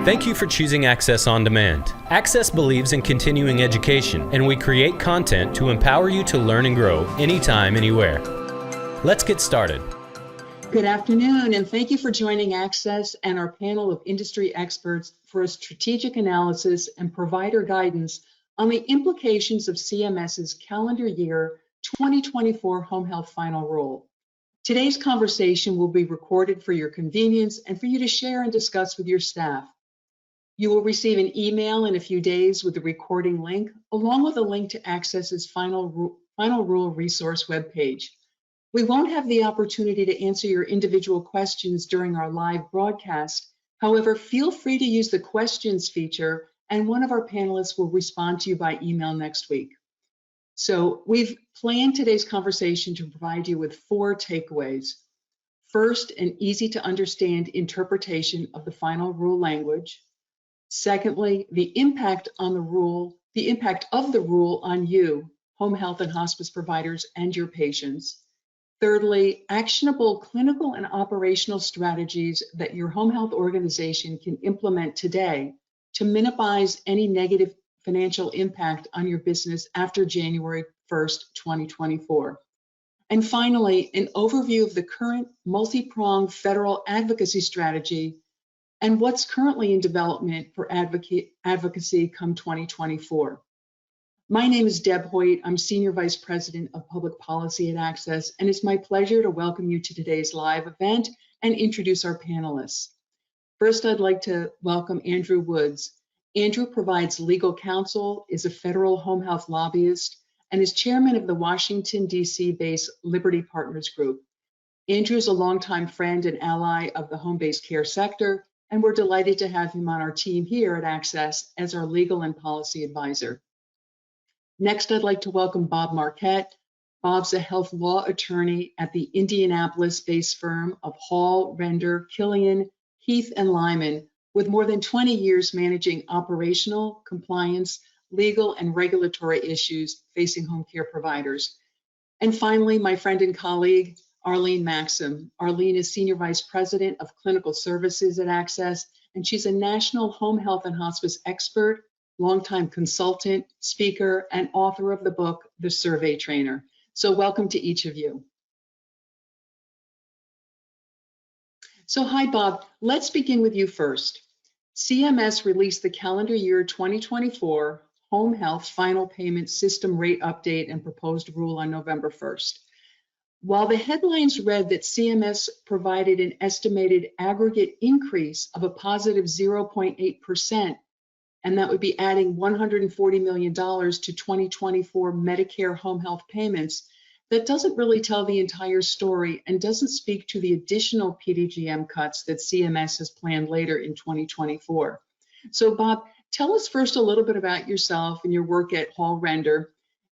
Thank you for choosing Axxess On Demand. Axxess believes in continuing education, and we create content to empower you to learn and grow anytime, anywhere. Let's get started. Good afternoon, and thank you for joining Axxess and our panel of industry experts for a strategic analysis and provider guidance on the implications of CMS's calendar year 2024 Home Health Final Rule. Today's conversation will be recorded for your convenience and for you to share and discuss with your staff. You will receive an email in a few days with the recording link, along with a link to Axxess's Final Rule resource webpage. We won't have the opportunity to answer your individual questions during our live broadcast. However, feel free to use the questions feature, and one of our panelists will respond to you by email next week. So we've planned today's conversation to provide you with 4 takeaways. First, an easy to understand interpretation of the final rule language. Secondly, the impact of the rule on you, home health and hospice providers, and your patients. Thirdly, actionable clinical and operational strategies that your home health organization can implement today to minimize any negative financial impact on your business after January 1st, 2024. And finally, an overview of the current multi-pronged federal advocacy strategy and what's currently in development for advocacy come 2024. My name is Deb Hoyt. I'm Senior Vice President of Public Policy at Axxess, and it's my pleasure to welcome you to today's live event and introduce our panelists. First, I'd like to welcome Andrew Woods. Andrew provides legal counsel, is a federal home health lobbyist, and is chairman of the Washington, D.C.-based Liberty Partners Group. Andrew is a longtime friend and ally of the home-based care sector, and we're delighted to have him on our team here at Axxess as our legal and policy advisor. Next, I'd like to welcome Bob Marquette. Bob's a health law attorney at the Indianapolis-based firm of Hall, Render, Killian, Heath, and Lyman, with more than 20 years managing operational, compliance, legal, and regulatory issues facing home care providers. And finally, my friend and colleague, Arlene Maxim. Arlene is Senior Vice President of Clinical Services at Axxess, and she's a national home health and hospice expert, longtime consultant, speaker, and author of the book, The Survey Trainer. So welcome to each of you. So hi, Bob. Let's begin with you first. CMS released the calendar year 2024 Home Health Final Payment System Rate Update and proposed rule on November 1st. While the headlines read that CMS provided an estimated aggregate increase of a positive 0.8%, and that would be adding $140 million to 2024 Medicare home health payments, that doesn't really tell the entire story and doesn't speak to the additional PDGM cuts that CMS has planned later in 2024. So Bob, tell us first a little bit about yourself and your work at Hall Render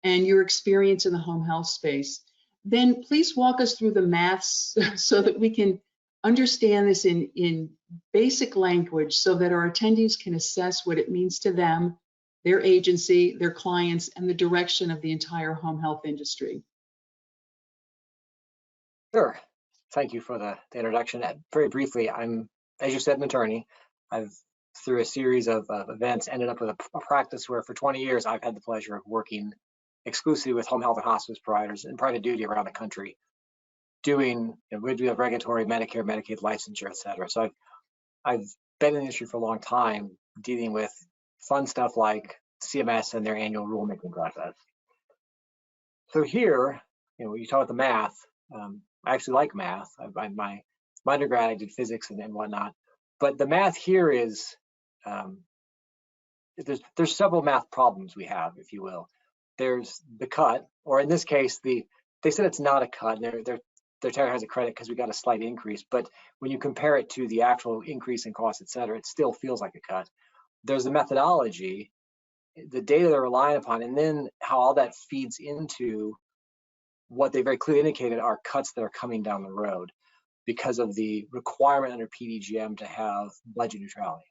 and your experience in the home health space. Then please walk us through the maths so that we can understand this in basic language so that our attendees can assess what it means to them, their agency, their clients, and the direction of the entire home health industry. Sure. Thank you for the introduction. Very briefly, I'm, as you said, an attorney. I've, through a series of events, ended up with a practice where for 20 years I've had the pleasure of working exclusively with home health and hospice providers in private duty around the country, doing we have regulatory, Medicare, Medicaid licensure, et cetera. So I've been in the industry for a long time, dealing with fun stuff like CMS and their annual rulemaking process. So here, when you talk about the math, I actually like math. My undergrad, I did physics and whatnot, but the math here is there's several math problems we have, if you will. There's the cut, or in this case, they said it's not a cut. Their tariff has a credit because we got a slight increase, but when you compare it to the actual increase in cost, et cetera, it still feels like a cut. There's the methodology, the data they're relying upon, and then how all that feeds into what they very clearly indicated are cuts that are coming down the road because of the requirement under PDGM to have budget neutrality.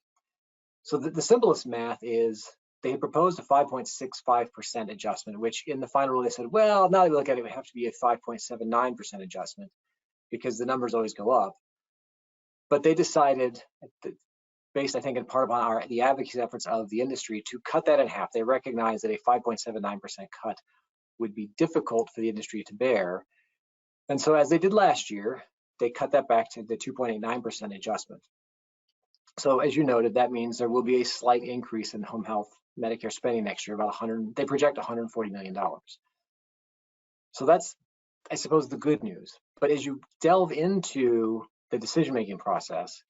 So the simplest math is they proposed a 5.65% adjustment, which in the final rule they said, well, now that we look at it, it would have to be a 5.79% adjustment because the numbers always go up. But they decided based, I think, in part upon the advocacy efforts of the industry to cut that in half. They recognize that a 5.79% cut would be difficult for the industry to bear. And so as they did last year, they cut that back to the 2.89% adjustment. So as you noted, that means there will be a slight increase in home health Medicare spending next year, they project $140 million. So that's, I suppose, the good news. But as you delve into the decision-making process,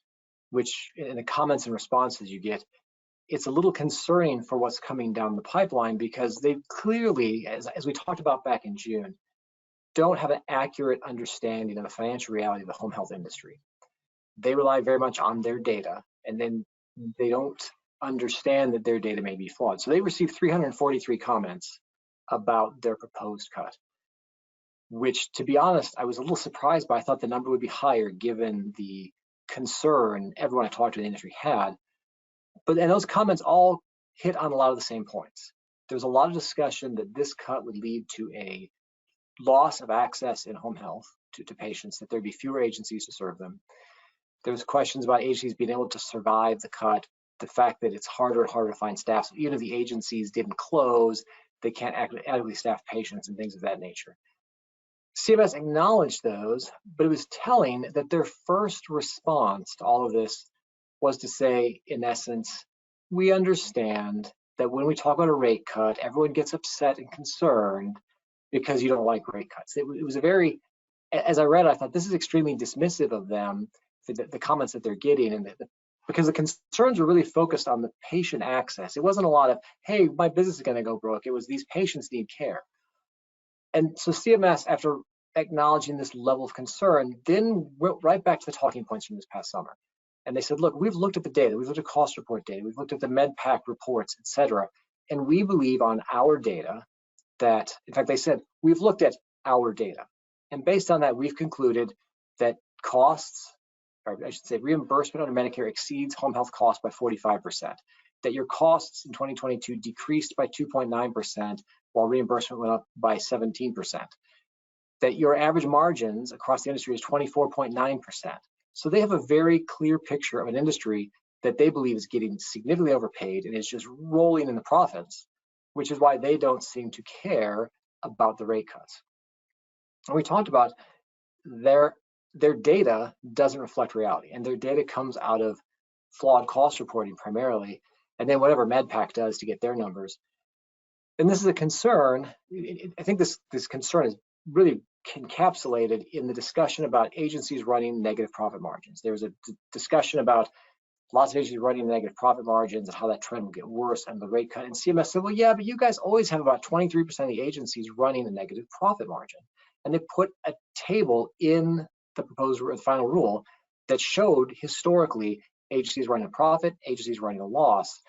which in the comments and responses you get, it's a little concerning for what's coming down the pipeline, because they clearly, as we talked about back in June, don't have an accurate understanding of the financial reality of the home health industry. They rely very much on their data, and then they don't understand that their data may be flawed. So they received 343 comments about their proposed cut, which, to be honest, I was a little surprised by. I thought the number would be higher given the concern everyone I talked to in the industry had. And those comments all hit on a lot of the same points. There was a lot of discussion that this cut would lead to a loss of access in home health to patients, that there'd be fewer agencies to serve them. There was questions about agencies being able to survive the cut, the fact that it's harder and harder to find staff. So even if the agencies didn't close, they can't adequately staff patients and things of that nature. CMS acknowledged those, but it was telling that their first response to all of this was to say, in essence, we understand that when we talk about a rate cut, everyone gets upset and concerned because you don't like rate cuts. It was a very, as I read, I thought this is extremely dismissive of them, the comments that they're getting, and because the concerns were really focused on the patient access. It wasn't a lot of, hey, my business is going to go broke. It was, these patients need care. And so CMS, after acknowledging this level of concern, then went right back to the talking points from this past summer. And they said, look, we've looked at the data, we've looked at cost report data, we've looked at the MedPAC reports, et cetera. And we believe on our data that, in fact, they said, we've looked at our data. And based on that, we've concluded that costs, or I should say reimbursement under Medicare exceeds home health costs by 45%, that your costs in 2022 decreased by 2.9%, while reimbursement went up by 17%, that your average margins across the industry is 24.9%. So they have a very clear picture of an industry that they believe is getting significantly overpaid and is just rolling in the profits, which is why they don't seem to care about the rate cuts. And we talked about their data doesn't reflect reality, and their data comes out of flawed cost reporting primarily, and then whatever MedPAC does to get their numbers. And this is a concern. I think this concern is really encapsulated in the discussion about agencies running negative profit margins. There was a discussion about lots of agencies running negative profit margins and how that trend will get worse and the rate cut. And CMS said, well, yeah, but you guys always have about 23% of the agencies running a negative profit margin. And they put a table in the proposed final rule that showed historically agencies running a profit, agencies running a loss.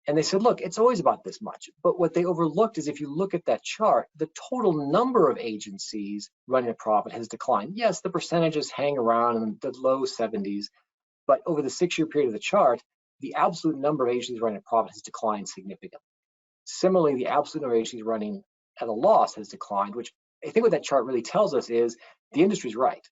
And they said, look, it's always about this much. But what they overlooked is if you look at that chart, the total number of agencies running a profit has declined. Yes, the percentages hang around in the low 70s, but over the 6-year period of the chart, the absolute number of agencies running a profit has declined significantly. Similarly, the absolute number of agencies running at a loss has declined, which I think what that chart really tells us is the industry's right.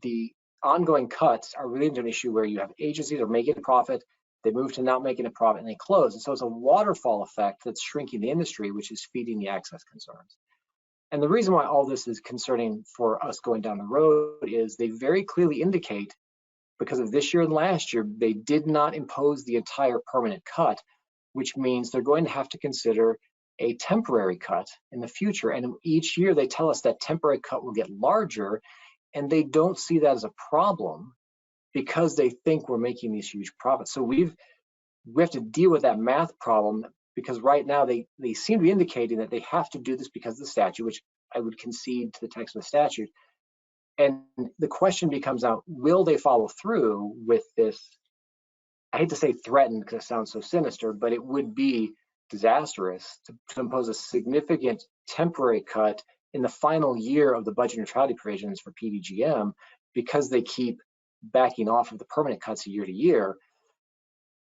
The ongoing cuts are really an issue where you have agencies that are making a profit, they move to not making a profit, and they close. And so it's a waterfall effect that's shrinking the industry, which is feeding the access concerns. And the reason why all this is concerning for us going down the road is they very clearly indicate, because of this year and last year, they did not impose the entire permanent cut, which means they're going to have to consider a temporary cut in the future. And each year they tell us that temporary cut will get larger, and they don't see that as a problem because they think we're making these huge profits. So we have to deal with that math problem, because right now they seem to be indicating that they have to do this because of the statute, which I would concede to the text of the statute. And the question becomes now, will they follow through with this? I hate to say threatened because it sounds so sinister, but it would be disastrous to impose a significant temporary cut in the final year of the budget neutrality provisions for PDGM, because they keep backing off of the permanent cuts year to year.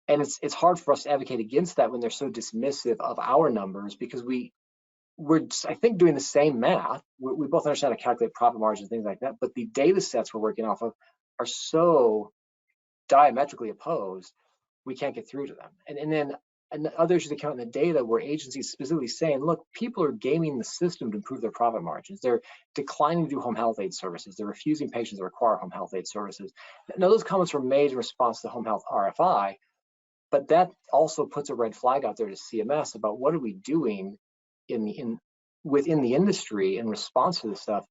And it's hard for us to advocate against that when they're so dismissive of our numbers, because we're I think doing the same math. We both understand how to calculate profit margins and things like that, but the data sets we're working off of are so diametrically opposed, we can't get through to them. And then other issues that come out in the data where agencies specifically saying, look, people are gaming the system to improve their profit margins. They're declining to do home health aid services. They're refusing patients that require home health aid services. Now, those comments were made in response to the home health RFI, but that also puts a red flag out there to CMS about what are we doing within the industry in response to this stuff,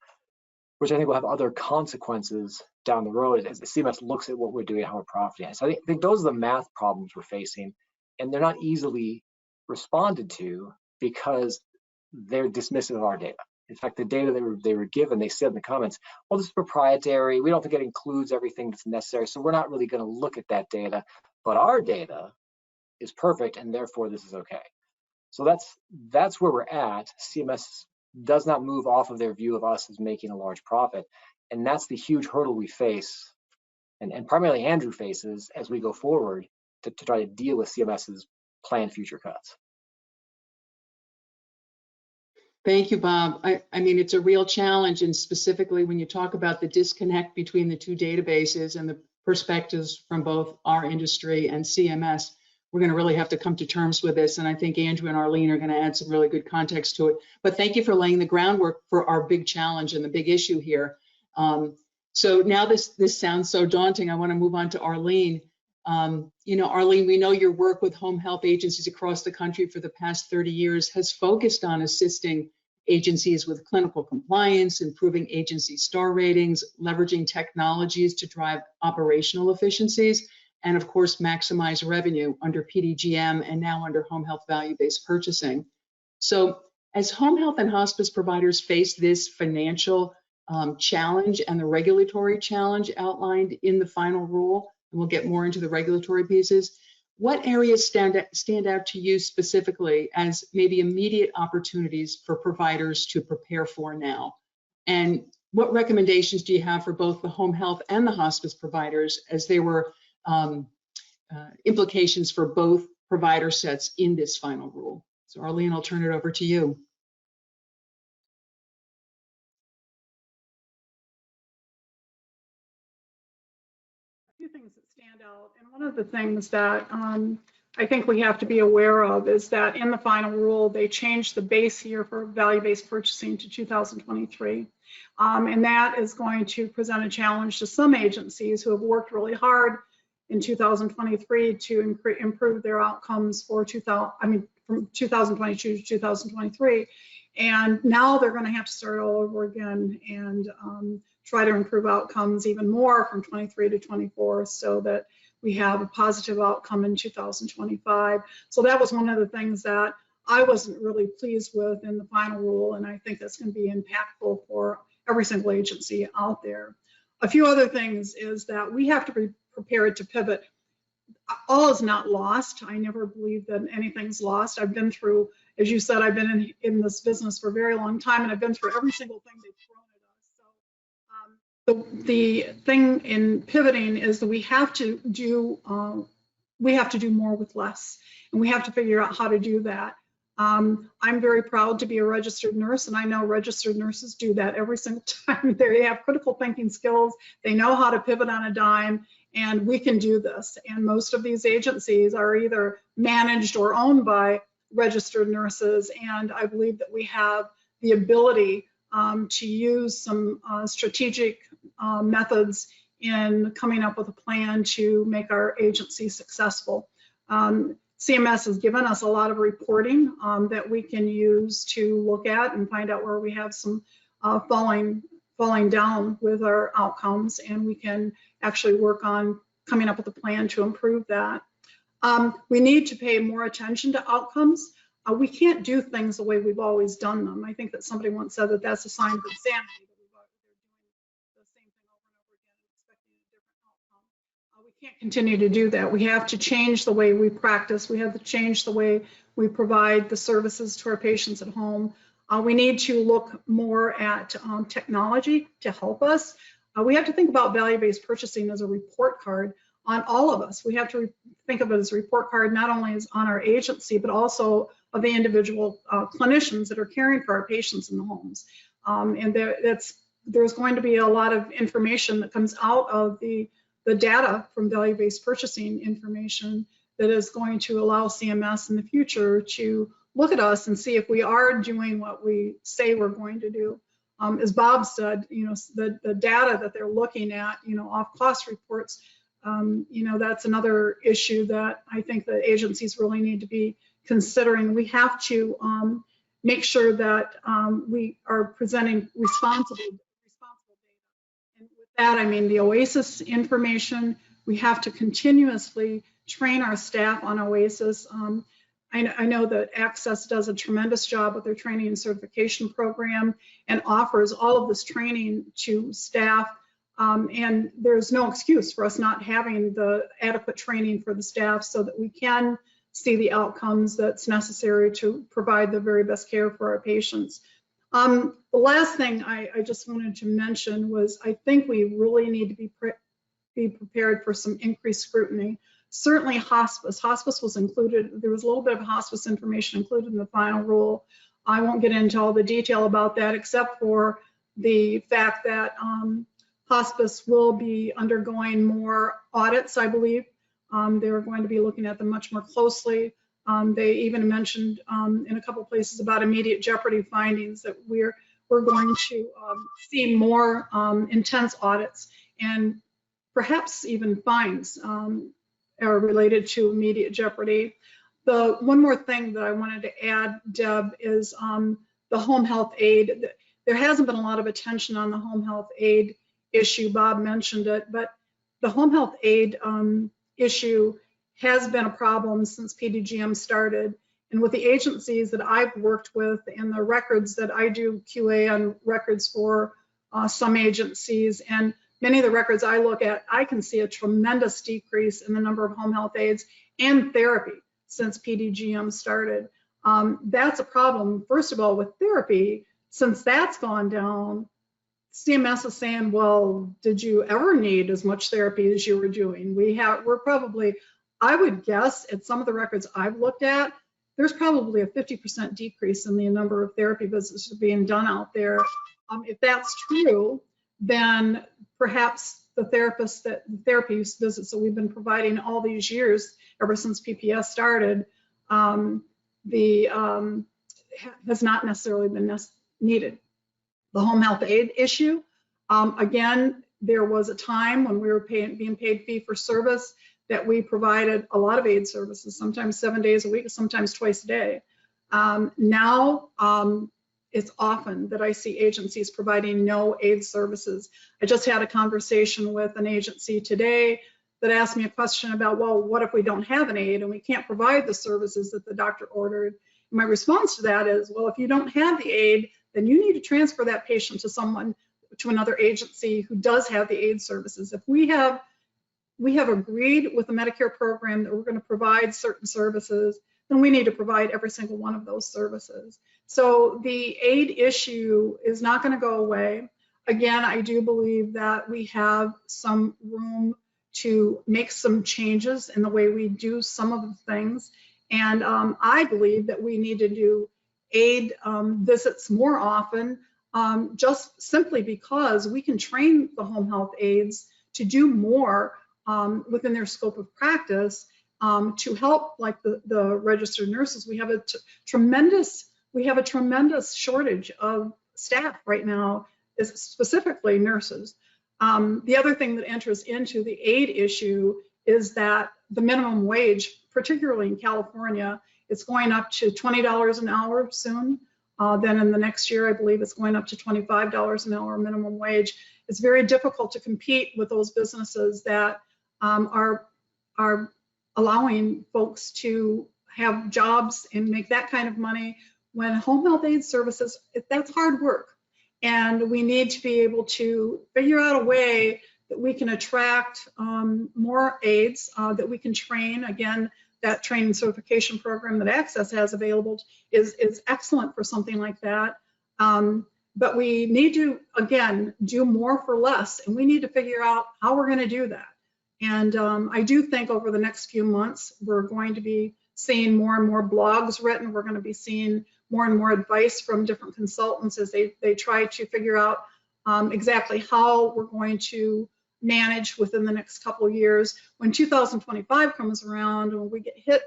which I think will have other consequences down the road as the CMS looks at what we're doing and how we're profiting. So I think those are the math problems we're facing, and they're not easily responded to because they're dismissive of our data. In fact, the data they were given, they said in the comments, well, this is proprietary. We don't think it includes everything that's necessary, so we're not really going to look at that data. But our data is perfect, and therefore this is okay. So that's where we're at. CMS does not move off of their view of us as making a large profit, and that's the huge hurdle we face, and primarily Andrew faces as we go forward to try to deal with CMS's planned future cuts. Thank you, Bob. I mean, it's a real challenge, and specifically when you talk about the disconnect between the two databases and the perspectives from both our industry and CMS, we're going to really have to come to terms with this. And I think Andrew and Arlene are going to add some really good context to it. But thank you for laying the groundwork for our big challenge and the big issue here. So now this sounds so daunting. I want to move on to Arlene. You know, Arlene, we know your work with home health agencies across the country for the past 30 years has focused on assisting agencies with clinical compliance, improving agency star ratings, leveraging technologies to drive operational efficiencies, and of course, maximize revenue under PDGM and now under home health value-based purchasing. So as home health and hospice providers face this financial challenge and the regulatory challenge outlined in the final rule, and we'll get more into the regulatory pieces, what areas stand out to you specifically as maybe immediate opportunities for providers to prepare for now? And what recommendations do you have for both the home health and the hospice providers as there were implications for both provider sets in this final rule? So Arlene, I'll turn it over to you. A few things that stand out, and one of the things that I think we have to be aware of is that in the final rule, they changed the base year for value-based purchasing to 2023. And that is going to present a challenge to some agencies who have worked really hard in 2023 to improve their outcomes for from 2022 to 2023. And now they're going to have to start all over again and try to improve outcomes even more from 23 to 24 so that we have a positive outcome in 2025. So that was one of the things that I wasn't really pleased with in the final rule, and I think that's going to be impactful for every single agency out there. A few other things is that we have to be prepared to pivot. All is not lost. I never believe that anything's lost. I've been through, as you said, I've been in this business for a very long time, and I've been through every single thing they've thrown at us. So the thing in pivoting is that we have to do more with less, and we have to figure out how to do that. I'm very proud to be a registered nurse, and I know registered nurses do that every single time. They have critical thinking skills. They know how to pivot on a dime, and we can do this. And most of these agencies are either managed or owned by registered nurses, and I believe that we have the ability to use some strategic methods in coming up with a plan to make our agency successful. CMS has given us a lot of reporting that we can use to look at and find out where we have some falling down with our outcomes, and we can actually work on coming up with a plan to improve that. We need to pay more attention to outcomes. We can't do things the way we've always done them. I think that somebody once said that that's a sign of insanity, that they're doing the same thing over and over again, expecting a different outcome. We can't continue to do that. We have to change the way we practice. We have to change the way we provide the services to our patients at home. We need to look more at technology to help us. We have to think about value-based purchasing as a report card on all of us. We have to think of it as a report card not only as on our agency, but also of the individual clinicians that are caring for our patients in the homes. And there's going to be a lot of information that comes out of the data from value-based purchasing information that is going to allow CMS in the future to look at us and see if we are doing what we say we're going to do. As Bob said, the data that they're looking at, off cost reports, that's another issue that I think the agencies really need to be considering. We have to make sure that we are presenting responsible data. And with that, I mean the OASIS information. We have to continuously train our staff on OASIS. I know that Axxess does a tremendous job with their training and certification program and offers all of this training to staff. And there's no excuse for us not having the adequate training for the staff so that we can see the outcomes that's necessary to provide the very best care for our patients. The last thing I just wanted to mention was I think we really need to be prepared for some increased scrutiny. Certainly hospice. Hospice was included. There was a little bit of hospice information included in the final rule. I won't get into all the detail about that except for the fact that hospice will be undergoing more audits, I believe. They're going to be looking at them much more closely. They even mentioned in a couple of places about immediate jeopardy findings that we're going to see more intense audits and perhaps even fines are related to immediate jeopardy. The one more thing that I wanted to add, Deb, is the home health aid. There hasn't been a lot of attention on the home health aid issue. Bob mentioned it, but the home health aid issue has been a problem since PDGM started. And with the agencies that I've worked with and the records that I do QA on records for some agencies, and many of the records I look at, I can see a tremendous decrease in the number of home health aides and therapy since PDGM started. That's a problem, first of all, with therapy. Since that's gone down, CMS is saying, well, did you ever need as much therapy as you were doing? We're probably, I would guess at some of the records I've looked at, there's probably a 50% decrease in the number of therapy visits being done out there. If that's true, then perhaps the therapy visits that we've been providing all these years, ever since PPS started, has not necessarily been needed. The home health aid issue, again, there was a time when we were being paid fee for service that we provided a lot of aid services, sometimes 7 days a week, sometimes twice a day. Now, it's often that I see agencies providing no aid services. I just had a conversation with an agency today that asked me a question about, well, what if we don't have an aid and we can't provide the services that the doctor ordered? And my response to that is, well, if you don't have the aid, then you need to transfer that patient to another agency who does have the aid services. If we have agreed with the Medicare program that we're going to provide certain services, then we need to provide every single one of those services. So the aid issue is not going to go away. Again, I do believe that we have some room to make some changes in the way we do some of the things. And I believe that we need to do aid visits more often, just simply because we can train the home health aides to do more within their scope of practice to help, like the registered nurses. We have a tremendous shortage of staff right now, specifically nurses. The other thing that enters into the aid issue is that the minimum wage, particularly in California, it's going up to $20 an hour soon. Then in the next year, I believe it's going up to $25 an hour minimum wage. It's very difficult to compete with those businesses that are allowing folks to have jobs and make that kind of money when home health aid services, that's hard work. And we need to be able to figure out a way that we can attract more aides, that we can train. Again, that training certification program that Axxess has available is excellent for something like that. But we need to, again, do more for less, and we need to figure out how we're going to do that. And I do think over the next few months, we're going to be seeing more and more blogs written. We're going to be seeing more and more advice from different consultants as they try to figure out exactly how we're going to manage within the next couple of years. When 2025 comes around, and we get hit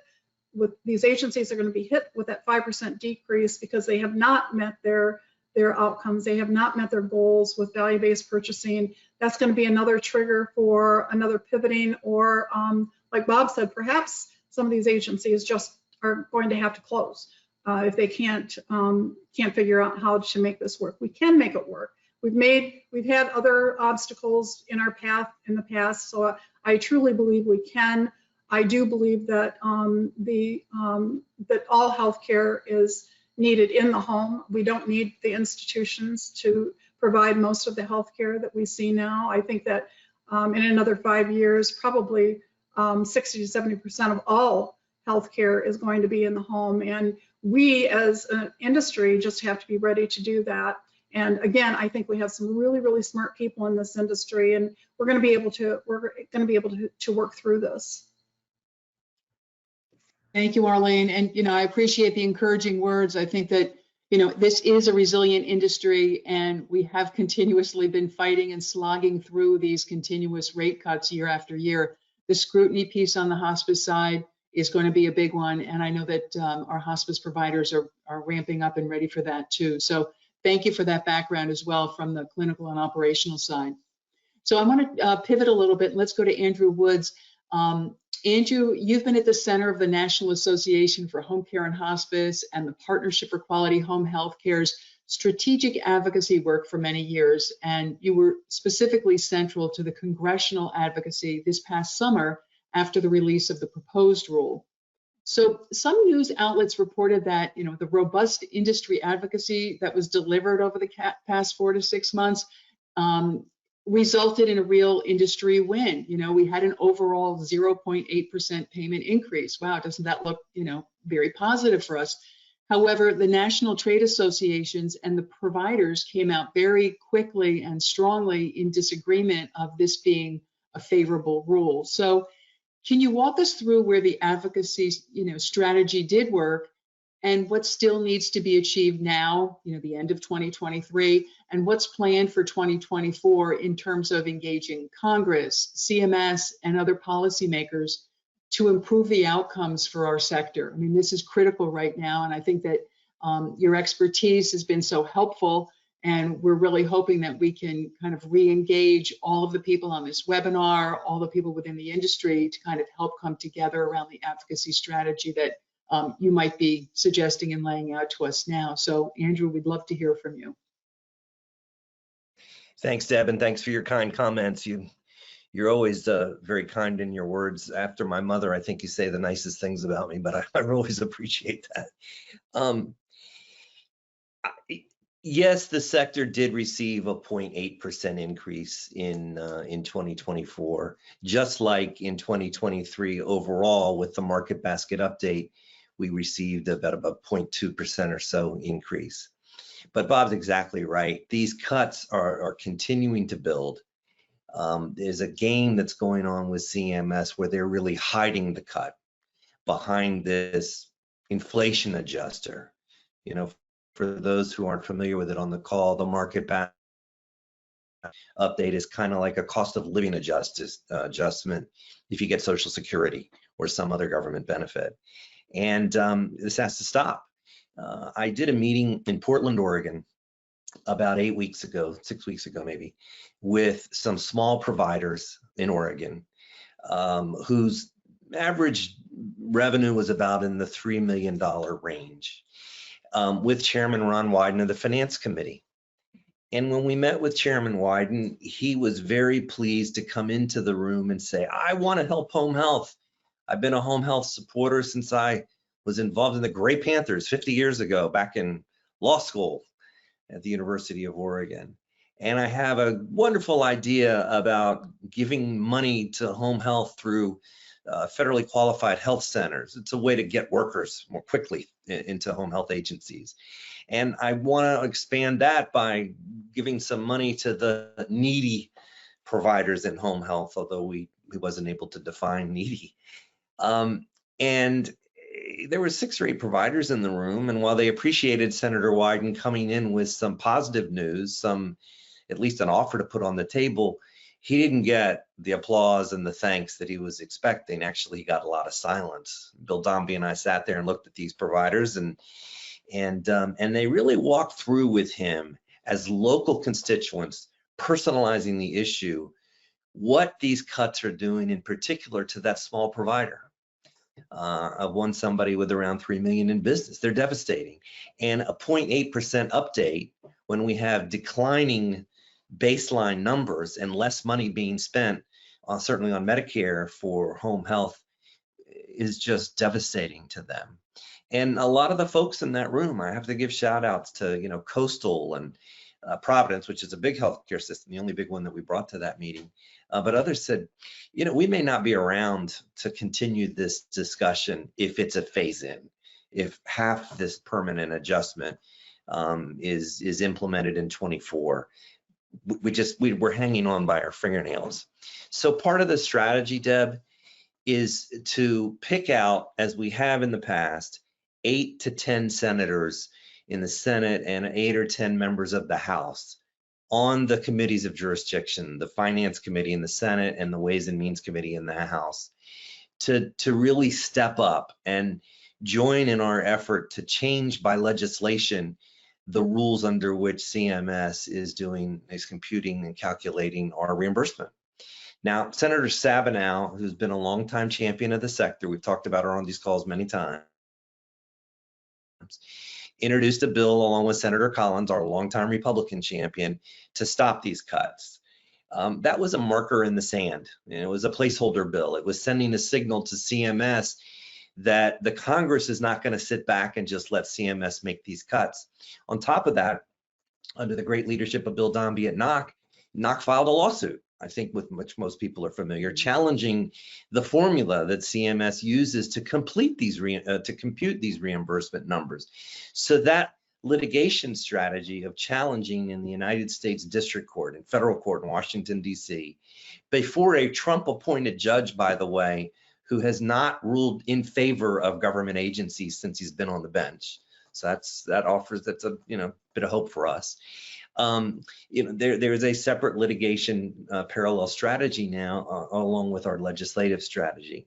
with, these agencies are going to be hit with that 5% decrease because they have not met their outcomes, they have not met their goals with value-based purchasing. That's going to be another trigger for another pivoting, or like Bob said, perhaps some of these agencies just are going to have to close if they can't figure out how to make this work. We can make it work. We've had other obstacles in our path in the past, so I truly believe we can. I do believe that that all healthcare is needed in the home. We don't need the institutions to provide most of the healthcare that we see now. I think that in another 5 years, probably 60 to 70% of all healthcare is going to be in the home, and we as an industry just have to be ready to do that. And again, I think we have some really, really smart people in this industry, and we're going to be able to work through this. Thank you, Arlene. And, I appreciate the encouraging words. I think that, this is a resilient industry, and we have continuously been fighting and slogging through these continuous rate cuts year after year. The scrutiny piece on the hospice side is going to be a big one. And I know that our hospice providers are ramping up and ready for that too. So thank you for that background as well from the clinical and operational side. So I want to pivot a little bit, and let's go to Andrew Woods. Andrew, you've been at the center of the National Association for Home Care and Hospice and the Partnership for Quality Home Health Care's strategic advocacy work for many years, and you were specifically central to the congressional advocacy this past summer after the release of the proposed rule. So some news outlets reported that the robust industry advocacy that was delivered over the past 4 to 6 months resulted in a real industry win. We had an overall 0.8% payment increase. Wow, doesn't that look very positive for us? However, the national trade associations and the providers came out very quickly and strongly in disagreement of this being a favorable rule. So can you walk us through where the advocacy strategy did work and what still needs to be achieved now, the end of 2023, and what's planned for 2024 in terms of engaging Congress, CMS, and other policymakers to improve the outcomes for our sector? I mean, this is critical right now, and I think that your expertise has been so helpful, and we're really hoping that we can kind of re-engage all of the people on this webinar, all the people within the industry to kind of help come together around the advocacy strategy that you might be suggesting and laying out to us now. So Andrew, we'd love to hear from you. Thanks, Deb, and thanks for your kind comments. You're always very kind in your words. After my mother, I think you say the nicest things about me, but I always appreciate that. Yes, the sector did receive a 0.8% increase in 2024, just like in 2023 overall with the market basket update, we received about 0.2% or so increase. But Bob's exactly right. These cuts are continuing to build. There's a game that's going on with CMS where they're really hiding the cut behind this inflation adjuster. For those who aren't familiar with it on the call, the market basket update is kind of like a cost of living adjustment if you get Social Security or some other government benefit. And this has to stop. I did a meeting in Portland, Oregon, about 8 weeks ago, 6 weeks ago maybe, with some small providers in Oregon whose average revenue was about in the $3 million range, with Chairman Ron Wyden of the Finance Committee. And when we met with Chairman Wyden, he was very pleased to come into the room and say, I want to help home health. I've been a home health supporter since I was involved in the Gray Panthers 50 years ago, back in law school at the University of Oregon. And I have a wonderful idea about giving money to home health through federally qualified health centers. It's a way to get workers more quickly into home health agencies. And I want to expand that by giving some money to the needy providers in home health, although he wasn't able to define needy. And there were 6 or 8 providers in the room, and while they appreciated Senator Wyden coming in with some positive news, at least an offer to put on the table, he didn't get the applause and the thanks that he was expecting. Actually, he got a lot of silence. Bill Dombey and I sat there and looked at these providers, and they really walked through with him as local constituents, personalizing the issue, what these cuts are doing in particular to that small provider. I've won somebody with around 3 million in business. They're devastating. And a 0.8% update when we have declining baseline numbers and less money being spent, certainly on Medicare for home health, is just devastating to them. And a lot of the folks in that room, I have to give shout outs to, Coastal and Providence, which is a big healthcare system, the only big one that we brought to that meeting. But others said, we may not be around to continue this discussion if it's a phase in, if half this permanent adjustment is implemented in 24. We're hanging on by our fingernails. So part of the strategy, Deb, is to pick out, as we have in the past, 8 to 10 senators in the Senate and 8 or 10 members of the House on the committees of jurisdiction, the Finance Committee in the Senate and the Ways and Means Committee in the House, to really step up and join in our effort to change by legislation the rules under which CMS is computing and calculating our reimbursement. Now, Senator Stabenow, who's been a longtime champion of the sector, we've talked about her on these calls many times, introduced a bill along with Senator Collins, our longtime Republican champion, to stop these cuts. That was a marker in the sand, and it was a placeholder bill. It was sending a signal to CMS that the Congress is not going to sit back and just let CMS make these cuts. On top of that, under the great leadership of Bill Dombey at NOC filed a lawsuit, I think with which most people are familiar, challenging the formula that CMS uses to compute these reimbursement numbers. So that litigation strategy of challenging in the United States District Court and federal court in Washington, D.C., before a Trump-appointed judge, by the way, who has not ruled in favor of government agencies since he's been on the bench. So that's a bit of hope for us. There is a separate litigation parallel strategy now along with our legislative strategy.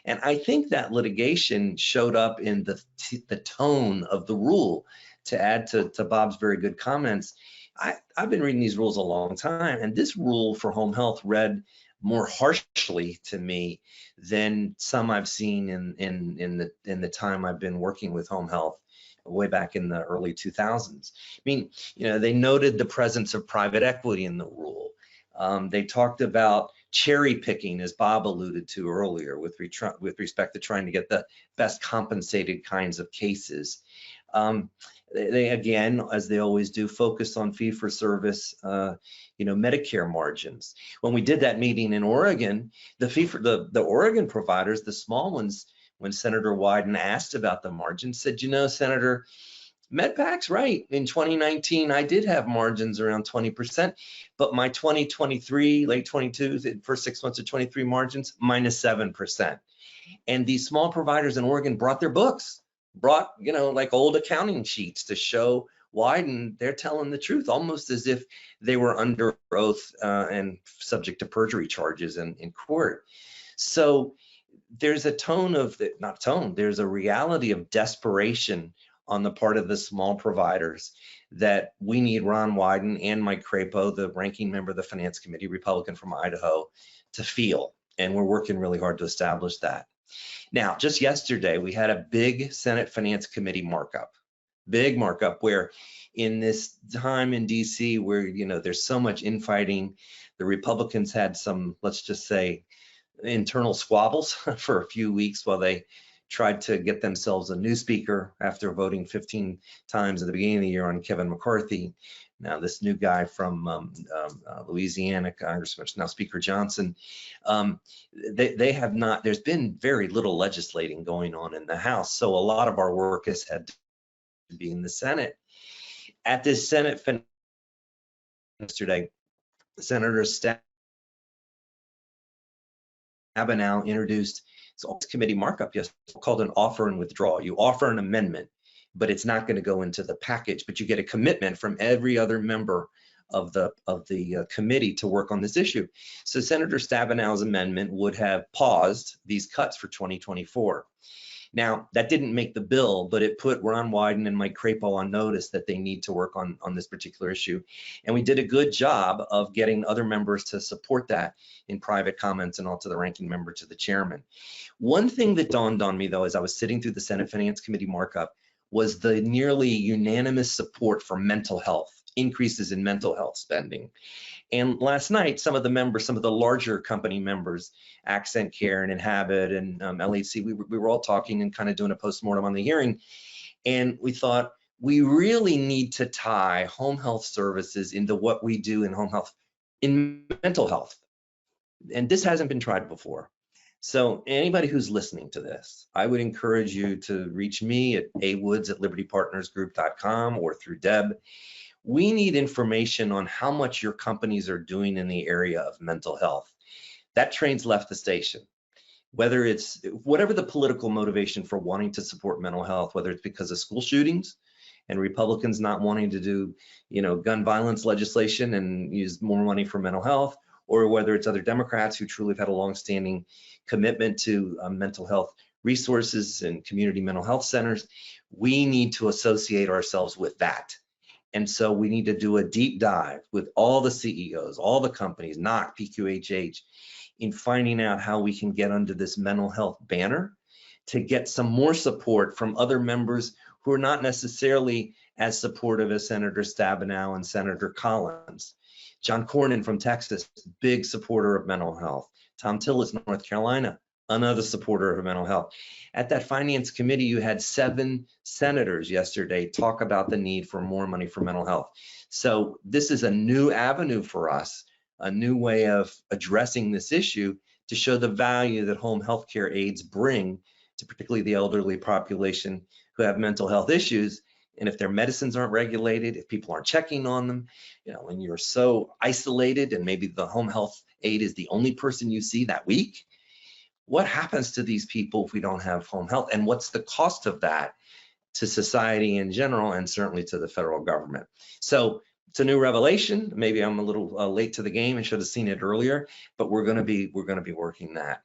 And I think that litigation showed up in the tone of the rule. To add to Bob's very good comments, I've been reading these rules a long time, and this rule for home health read more harshly to me than some I've seen in the time I've been working with home health way back in the early 2000s. I mean, they noted the presence of private equity in the rule. They talked about cherry picking, as Bob alluded to earlier, with respect to trying to get the best compensated kinds of cases. They again, as they always do, focused on fee-for-service, Medicare margins. When we did that meeting in Oregon, the Oregon providers, the small ones, when Senator Wyden asked about the margins, said, Senator, MedPAC's right. In 2019, I did have margins around 20%, but my 2023, late 22, the first 6 months of 23 margins, -7%. And these small providers in Oregon brought their books. Brought, like old accounting sheets to show Wyden they're telling the truth, almost as if they were under oath and subject to perjury charges in court. So there's a there's a reality of desperation on the part of the small providers that we need Ron Wyden and Mike Crapo, the ranking member of the Finance Committee, Republican from Idaho, to feel. And we're working really hard to establish that. Now, just yesterday, we had a big Senate Finance Committee markup, where in this time in DC where, there's so much infighting, the Republicans had some, let's just say, internal squabbles for a few weeks while they tried to get themselves a new speaker after voting 15 times at the beginning of the year on Kevin McCarthy. Now, this new guy from Louisiana, Congressman, now Speaker Johnson, they have not, there's been very little legislating going on in the House. So a lot of our work has had to be in the Senate. At this Senate yesterday, Senator Stabenow introduced this committee markup yesterday called an offer and withdraw. You offer an amendment, but it's not going to go into the package, but you get a commitment from every other member the committee to work on this issue. So Senator Stabenow's amendment would have paused these cuts for 2024. Now, that didn't make the bill, but it put Ron Wyden and Mike Crapo on notice that they need to work on this particular issue. And we did a good job of getting other members to support that in private comments, and also the ranking member to the chairman. One thing that dawned on me, though, as I was sitting through the Senate Finance Committee markup, was the nearly unanimous support for mental health, increases in mental health spending. And last night, some of the members, some of the larger company members, Accent Care and Inhabit and LHC, we were all talking and kind of doing a postmortem on the hearing. And we thought, we really need to tie home health services into what we do in home health, in mental health. And this hasn't been tried before. So anybody who's listening to this, I would encourage you to reach me at awoods@libertypartnersgroup.com or through Deb. We need information on how much your companies are doing in the area of mental health. That train's left the station. Whether it's whatever the political motivation for wanting to support mental health, whether it's because of school shootings and Republicans not wanting to do, gun violence legislation and use more money for mental health, or whether it's other Democrats who truly have had a longstanding commitment to mental health resources and community mental health centers, we need to associate ourselves with that. And so we need to do a deep dive with all the CEOs, all the companies, NOC, PQHH, in finding out how we can get under this mental health banner to get some more support from other members who are not necessarily as supportive as Senator Stabenow and Senator Collins. John Cornyn from Texas, big supporter of mental health. Tom Tillis, North Carolina, another supporter of mental health. At that finance committee, you had 7 senators yesterday talk about the need for more money for mental health. So this is a new avenue for us, a new way of addressing this issue to show the value that home health care aides bring to particularly the elderly population who have mental health issues. And if their medicines aren't regulated, if people aren't checking on them, when you're so isolated and maybe the home health aide is the only person you see that week, what happens to these people if we don't have home health? And what's the cost of that to society in general, and certainly to the federal government? So it's a new revelation. Maybe I'm a little late to the game and should have seen it earlier, but we're going to be working that.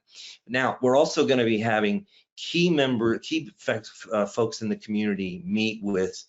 Now, we're also going to be having key folks in the community meet with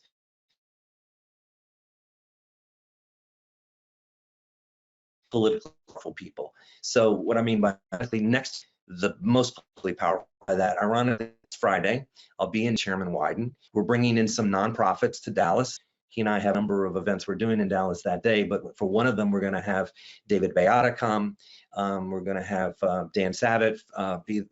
political people. So what I mean by next, the most politically powerful by that, ironically, it's Friday. I'll be in Chairman Wyden. We're bringing in some nonprofits to Dallas. He and I have a number of events we're doing in Dallas that day, but for one of them, we're going to have David Beata come. We're going to have Dan Savitt be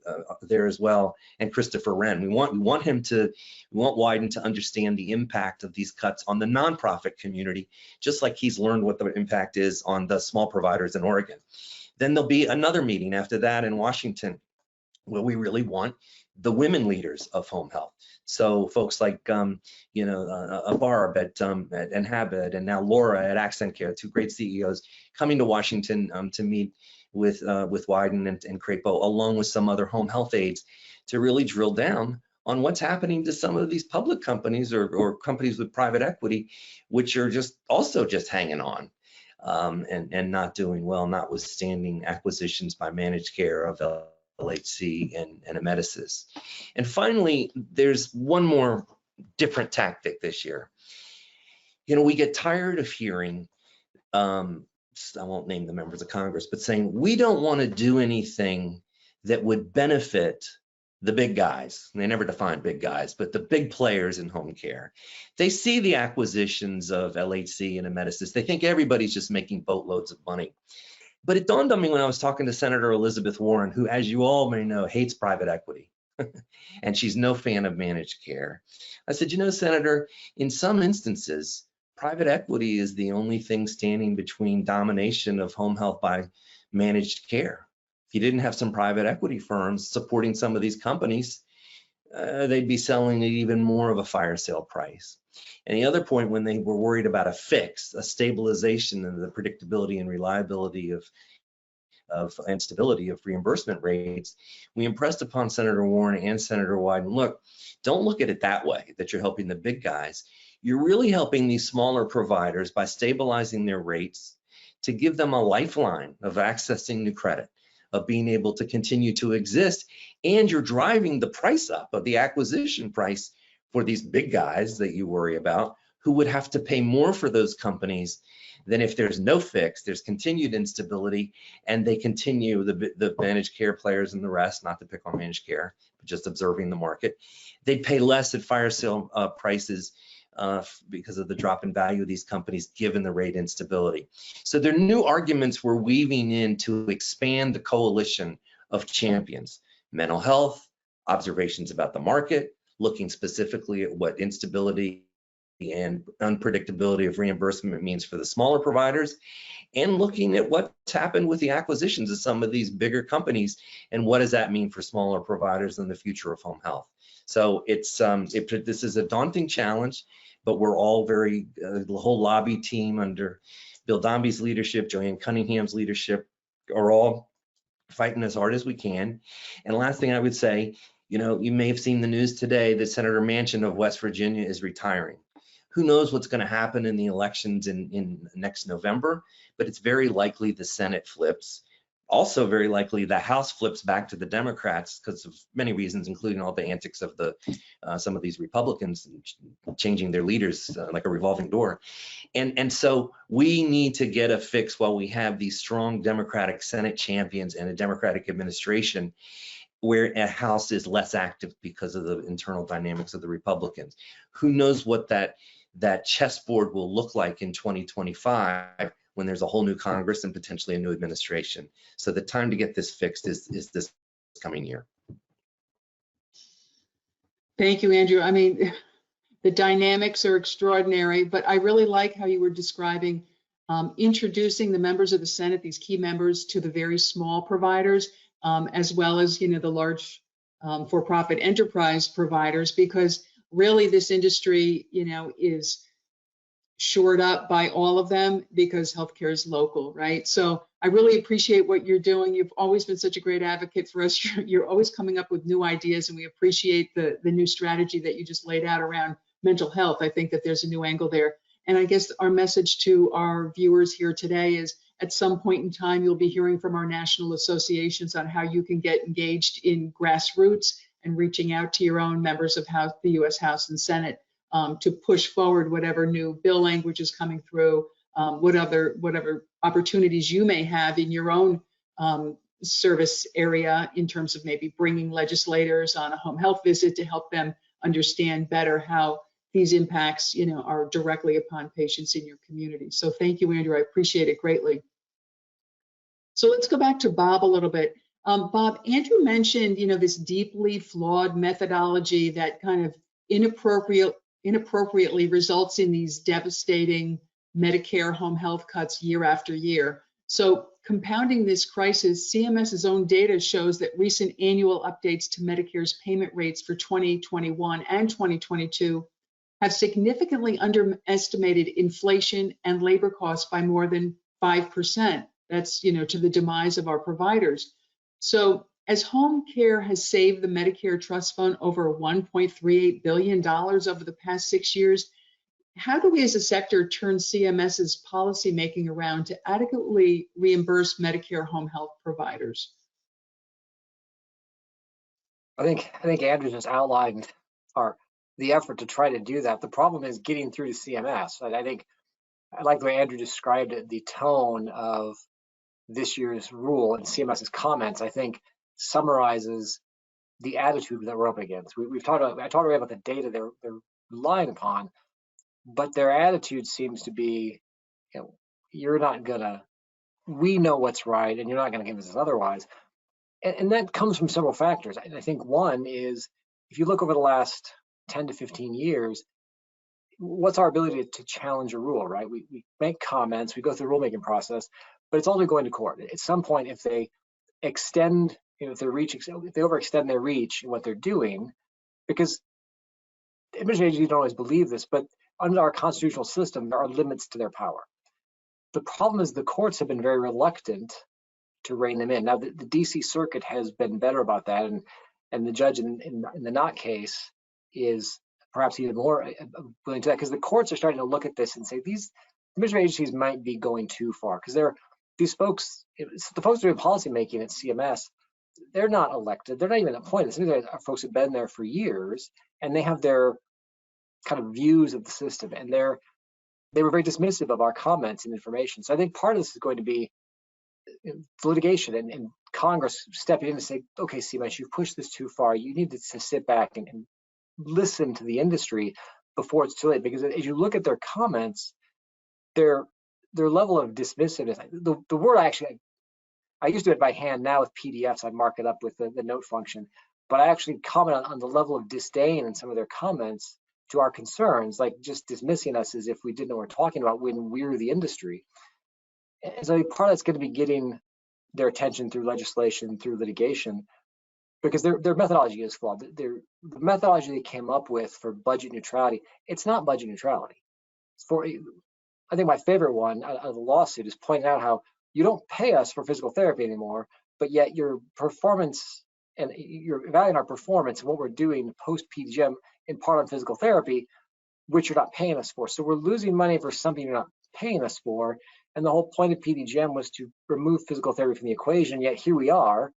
there as well, and Christopher Wren. We want Wyden to understand the impact of these cuts on the nonprofit community, just like he's learned what the impact is on the small providers in Oregon. Then there'll be another meeting after that in Washington, where we really want the women leaders of home health. So folks like, Barb at Inhabit, and now Laura at Accent Care, 2 great CEOs, coming to Washington to meet with Wyden and Crapo, along with some other home health aides, to really drill down on what's happening to some of these public companies or companies with private equity, which are just hanging on and not doing well, notwithstanding acquisitions by managed care of LHC and Attendees. And finally, there's one more different tactic this year. We get tired of hearing, I won't name the members of Congress, but saying we don't want to do anything that would benefit the big guys. And they never define big guys, but the big players in home care. They see the acquisitions of LHC and Attendees. They think everybody's just making boatloads of money. But it dawned on me when I was talking to Senator Elizabeth Warren, who, as you all may know, hates private equity, and she's no fan of managed care. I said, Senator, in some instances, private equity is the only thing standing between domination of home health by managed care. If you didn't have some private equity firms supporting some of these companies, they'd be selling at even more of a fire sale price. And the other point, when they were worried about a fix, a stabilization in the predictability and reliability and stability of reimbursement rates, we impressed upon Senator Warren and Senator Wyden, look, don't look at it that way, that you're helping the big guys. you're really helping these smaller providers by stabilizing their rates to give them a lifeline of accessing new credit, of being able to continue to exist, and you're driving the price up of the acquisition price for these big guys that you worry about, who would have to pay more for those companies than if there's no fix, there's continued instability, and they continue, the managed care players and the rest, not to pick on managed care, but just observing the market, they'd pay less at fire sale prices because of the drop in value of these companies, given the rate instability. So there are new arguments we're weaving in to expand the coalition of champions: mental health, observations about the market, looking specifically at what instability and unpredictability of reimbursement means for the smaller providers, and looking at what's happened with the acquisitions of some of these bigger companies and what does that mean for smaller providers in the future of home health. So it's this is a daunting challenge, but we're all very, the whole lobby team under Bill Dombey's leadership, Joanne Cunningham's leadership, are all fighting as hard as we can. And last thing I would say, you know, you may have seen the news today that Senator Manchin of West Virginia is retiring. Who knows what's going to happen in the elections in next November, but it's very likely the Senate flips. Also very likely the House flips back to the Democrats because of many reasons, including all the antics of the some of these Republicans changing their leaders like a revolving door. And so we need to get a fix while we have these strong Democratic Senate champions and a Democratic administration where a House is less active because of the internal dynamics of the Republicans. Who knows what that chessboard will look like in 2025 when there's a whole new Congress and potentially a new administration. So the time to get this fixed is this coming year. Thank you, Andrew. I mean, the dynamics are extraordinary, but I really like how you were describing introducing the members of the Senate, these key members, to the very small providers, as well as, you know, the large for-profit enterprise providers, because really this industry, you know, is shored up by all of them because healthcare is local, right? So I really appreciate what you're doing. You've always been such a great advocate for us. You're always coming up with new ideas, and we appreciate the new strategy that you just laid out around mental health. I think that there's a new angle there. And I guess our message to our viewers here today is at some point in time, you'll be hearing from our national associations on how you can get engaged in grassroots and reaching out to your own members of the U.S. House and Senate to push forward whatever new bill language is coming through, whatever opportunities you may have in your own service area in terms of maybe bringing legislators on a home health visit to help them understand better how these impacts, you know, are directly upon patients in your community. So thank you, Andrew. I appreciate it greatly. So let's go back to Bob a little bit. Bob, Andrew mentioned, you know, this deeply flawed methodology that kind of inappropriately results in these devastating Medicare home health cuts year after year. So compounding this crisis, CMS's own data shows that recent annual updates to Medicare's payment rates for 2021 and 2022 have significantly underestimated inflation and labor costs by more than 5%. That's, you know, to the demise of our providers. So as home care has saved the Medicare Trust Fund over $1.38 billion over the past 6 years, how do we as a sector turn CMS's policymaking around to adequately reimburse Medicare home health providers? I think Andrew just outlined the effort to try to do that. The problem is getting through to CMS. And I like the way Andrew described it, the tone of this year's rule and CMS's comments, I think summarizes the attitude that we're up against. I talked already about the data they're relying upon, but their attitude seems to be, you know, we know what's right and you're not gonna give us otherwise. And that comes from several factors. I think one is, if you look over the last 10 to 15 years, what's our ability to challenge a rule, right? We make comments, we go through the rulemaking process, but it's only going to court. At some point, if they extend, you know, if they overextend their reach in what they're doing, because administrative agencies don't always believe this, but under our constitutional system, there are limits to their power. The problem is the courts have been very reluctant to rein them in. Now, the DC Circuit has been better about that, and the judge in the Knott case is perhaps even more willing to that, because the courts are starting to look at this and say these administrative agencies might be going too far, because these folks, the folks doing policy making at CMS, they're not elected, they're not even appointed. Some of these are folks who've been there for years, and they have their kind of views of the system, and they were very dismissive of our comments and information. So I think part of this is going to be litigation and Congress stepping in to say, okay, CMS, you've pushed this too far. You need to sit back and listen to the industry before it's too late. Because as you look at their comments, their level of dismissiveness, the word I used to do it by hand. Now with PDFs, I mark it up with the note function. But I actually comment on the level of disdain in some of their comments to our concerns, like just dismissing us as if we didn't know what we're talking about when we're the industry. And so part of that's going to be getting their attention through legislation, through litigation, because their methodology is flawed. The methodology they came up with for budget neutrality, it's not budget neutrality. I think my favorite one out of the lawsuit is pointing out how you don't pay us for physical therapy anymore, but yet your performance, and you're evaluating our performance and what we're doing post PDGM in part on physical therapy, which you're not paying us for. So we're losing money for something you're not paying us for. And the whole point of PDGM was to remove physical therapy from the equation. Yet here we are,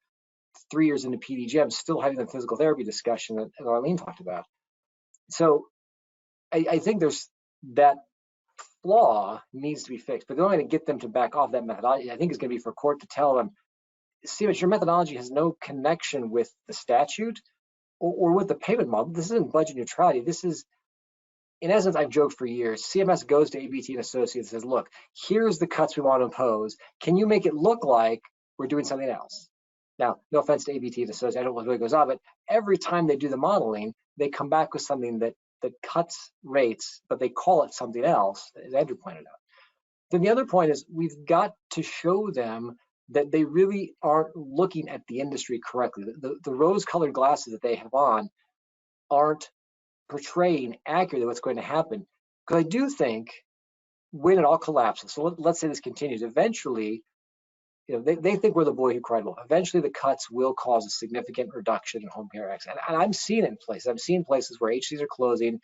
3 years into PDGM, still having the physical therapy discussion that Arlene talked about. So I think there's that flaw needs to be fixed. But the only way to get them to back off that methodology, I think, is going to be for court to tell them, CMS, your methodology has no connection with the statute or with the payment model. This isn't budget neutrality. This is, in essence, I've joked for years, CMS goes to ABT and Associates and says, look, here's the cuts we want to impose. Can you make it look like we're doing something else? Now, no offense to ABT and Associates, I don't know what really goes on, but every time they do the modeling, they come back with something that cuts rates, but they call it something else, as Andrew pointed out. Then the other point is we've got to show them that they really aren't looking at the industry correctly. The rose-colored glasses that they have on aren't portraying accurately what's going to happen. Because I do think when it all collapses, so let's say this continues, eventually, they think we're the boy who cried wolf. Eventually the cuts will cause a significant reduction in home care access. And I'm seeing it in places. I'm seeing places where HCs are closing,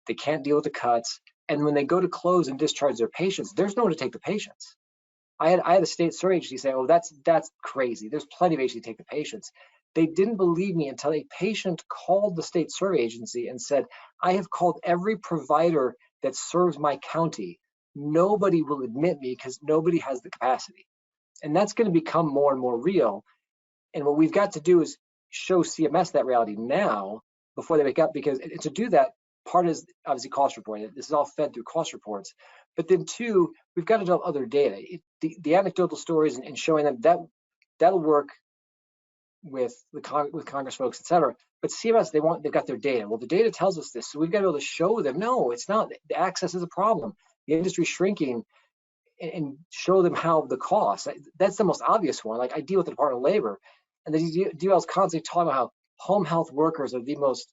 they can't deal with the cuts. And when they go to close and discharge their patients, there's no one to take the patients. I had a state survey agency say, oh, that's crazy. There's plenty of HCs to take the patients. They didn't believe me until a patient called the state survey agency and said, I have called every provider that serves my county. Nobody will admit me because nobody has the capacity. And that's going to become more and more real. And what we've got to do is show CMS that reality now before they wake up, because to do that, part is obviously cost reporting. This is all fed through cost reports. But then two, we've got to develop other data. The anecdotal stories and showing them that'll work with Congress folks, et cetera. But CMS, they've got their data. Well, the data tells us this. So we've got to be able to show them, no, it's not. The access is a problem. The industry's shrinking, and show them how the cost. That's the most obvious one. Like I deal with the Department of Labor, and the DOL is constantly talking about how home health workers are the most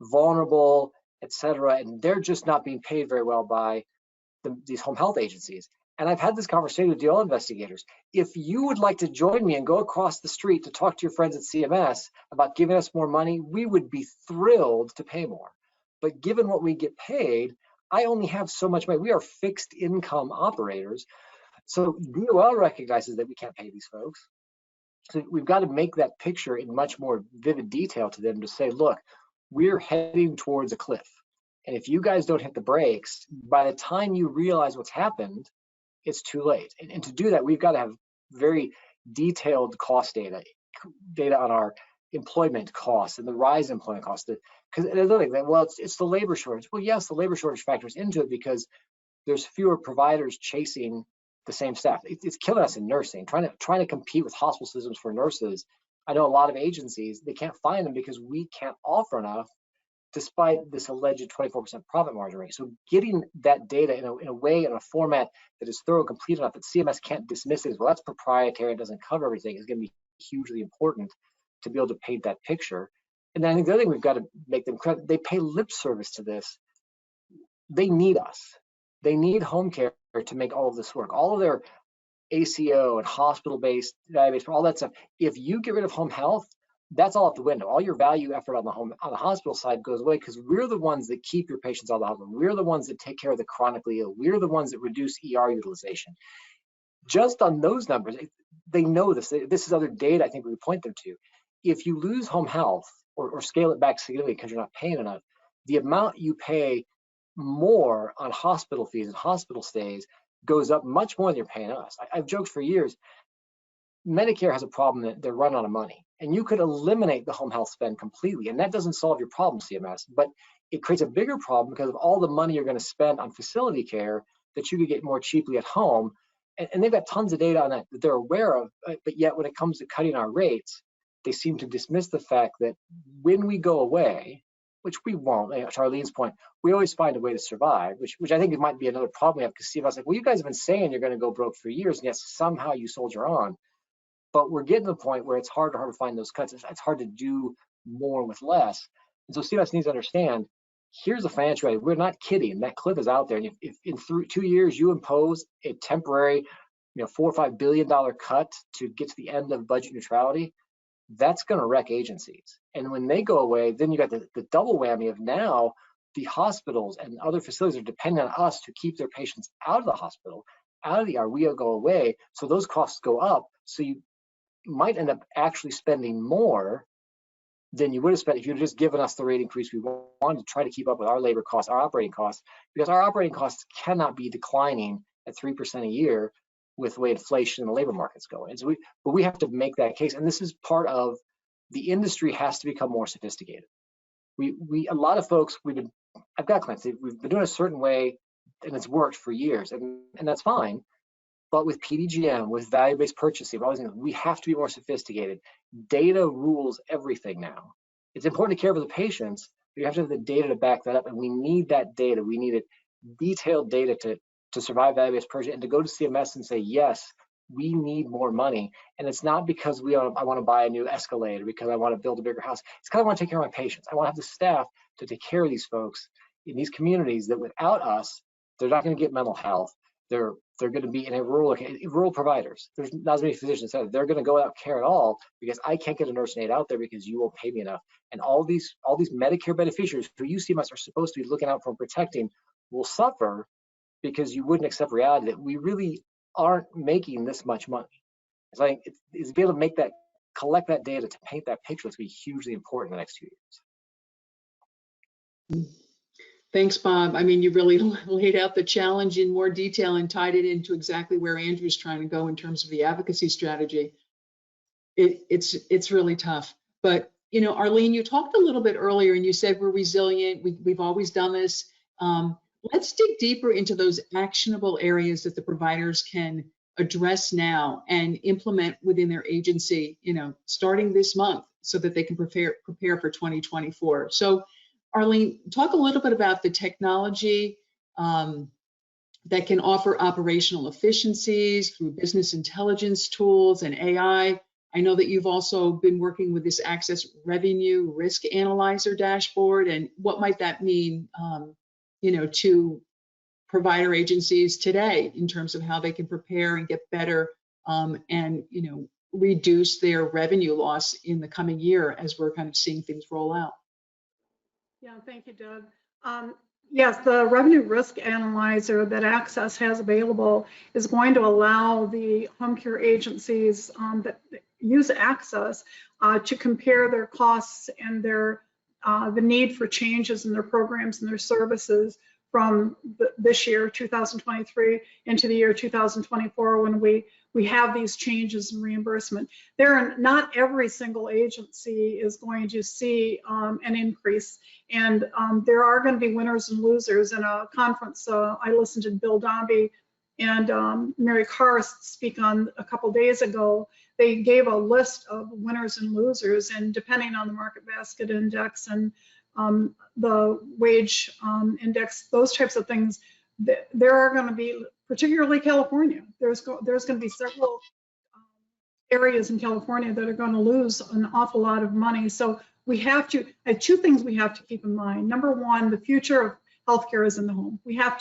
vulnerable, et cetera, and they're just not being paid very well by these home health agencies. And I've had this conversation with DOL investigators. If you would like to join me and go across the street to talk to your friends at CMS about giving us more money, we would be thrilled to pay more. But given what we get paid, I only have so much money. We are fixed income operators. So DOL recognizes that we can't pay these folks. So we've got to make that picture in much more vivid detail to them to say, look, we're heading towards a cliff. And if you guys don't hit the brakes, by the time you realize what's happened, it's too late. And to do that, we've got to have very detailed cost data on our employment costs and the rise in employment costs. Because another thing, well, it's the labor shortage. Well, yes, the labor shortage factors into it because there's fewer providers chasing the same staff. It's killing us in nursing, trying to compete with hospital systems for nurses. I know a lot of agencies, they can't find them because we can't offer enough, despite this alleged 24% profit margin rate. So getting that data in a way, in a format that is thorough and complete enough that CMS can't dismiss it as, well, that's proprietary, it doesn't cover everything, is going to be hugely important to be able to paint that picture. And then I think the other thing we've got to make them credit, they pay lip service to this. They need us. They need home care to make all of this work. All of their ACO and hospital-based, value-based, all that stuff. If you get rid of home health, that's all out the window. All your value effort on the hospital side goes away, because we're the ones that keep your patients out of the hospital. We're the ones that take care of the chronically ill. We're the ones that reduce ER utilization. Just on those numbers, they know this. This is other data I think we would point them to. If you lose home health or scale it back significantly because you're not paying enough, the amount you pay more on hospital fees and hospital stays goes up much more than you're paying us. I've joked for years, Medicare has a problem that they're running out of money, and you could eliminate the home health spend completely, and that doesn't solve your problem, CMS, but it creates a bigger problem because of all the money you're going to spend on facility care that you could get more cheaply at home. And they've got tons of data on that they're aware of, but yet when it comes to cutting our rates, they seem to dismiss the fact that when we go away, which we won't, to Arlene's point, we always find a way to survive, which I think it might be another problem we have, because CMS like, well, you guys have been saying you're going to go broke for years, and yet somehow you soldier on. But we're getting to the point where it's harder to find those cuts. It's hard to do more with less. And so CMS needs to understand, here's the financial reality. We're not kidding. That cliff is out there. And if in 2 years you impose a temporary, $4 or $5 billion cut to get to the end of budget neutrality, that's going to wreck agencies. And when they go away, then you got the double whammy of now the hospitals and other facilities are depending on us to keep their patients out of the hospital, out of the ER. We'll go away. So those costs go up. So you might end up actually spending more than you would have spent if you'd just given us the rate increase we wanted to try to keep up with our labor costs, our operating costs, because our operating costs cannot be declining at 3% a year with the way inflation and the labor market's going. And so we have to make that case. And this is part of the industry has to become more sophisticated. A lot of folks, I've got clients, we've been doing a certain way and it's worked for years, and that's fine. But with PDGM, with value-based purchasing, all these things, we have to be more sophisticated. Data rules everything now. It's important to care for the patients, but you have to have the data to back that up, and we need that data. We need detailed data to survive value-based purchasing and to go to CMS and say, yes, we need more money. And it's not because I want to buy a new Escalade or because I want to build a bigger house. It's because I want to take care of my patients. I want to have the staff to take care of these folks in these communities that without us, they're not going to get mental health. They're going to be in a rural providers. There's not as many physicians that they're going to go without care at all because I can't get a nurse and aide out there because you won't pay me enough. And all these Medicare beneficiaries who you CMS are supposed to be looking out for and protecting will suffer because you wouldn't accept reality that we really aren't making this much money. It's like it's be able to collect that data to paint that picture. It's going to be hugely important in the next 2 years. Thanks, Bob. I mean, you really laid out the challenge in more detail and tied it into exactly where Andrew's trying to go in terms of the advocacy strategy. It's really tough. But, Arlene, you talked a little bit earlier and you said we're resilient. We've always done this. Let's dig deeper into those actionable areas that the providers can address now and implement within their agency, starting this month so that they can prepare for 2024. So, Arlene, talk a little bit about the technology that can offer operational efficiencies through business intelligence tools and AI. I know that you've also been working with this Axxess Revenue Risk Analyzer dashboard, and what might that mean, to provider agencies today in terms of how they can prepare and get better and, reduce their revenue loss in the coming year as we're kind of seeing things roll out. Yeah, thank you, Doug. Yes, the revenue risk analyzer that Axxess has available is going to allow the home care agencies that use Axxess to compare their costs and the need for changes in their programs and their services from this year, 2023, into the year 2024 when we have these changes in reimbursement. Not every single agency is going to see an increase, and there are going to be winners and losers. In a conference I listened to Bill Dombey and Mary Carr speak on a couple days ago. They gave a list of winners and losers, and depending on the market basket index and the wage index, those types of things, there are going to be, particularly California, there's going to be several areas in California that are going to lose an awful lot of money. So we have to, two things we have to keep in mind. Number one, the future of healthcare is in the home. We have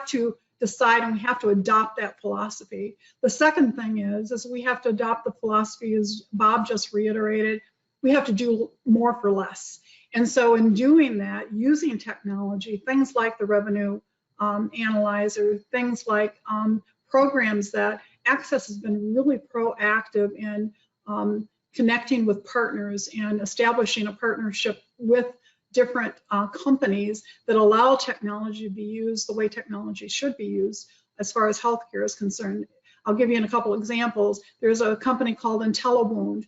to decide and we have to adopt that philosophy. The second thing is we have to adopt the philosophy, as Bob just reiterated, we have to do more for less. And so in doing that, using technology, things like the revenue analyzer, things like programs that Axxess has been really proactive in connecting with partners and establishing a partnership with different companies that allow technology to be used the way technology should be used as far as healthcare is concerned. I'll give you a couple examples. There's a company called IntelliWound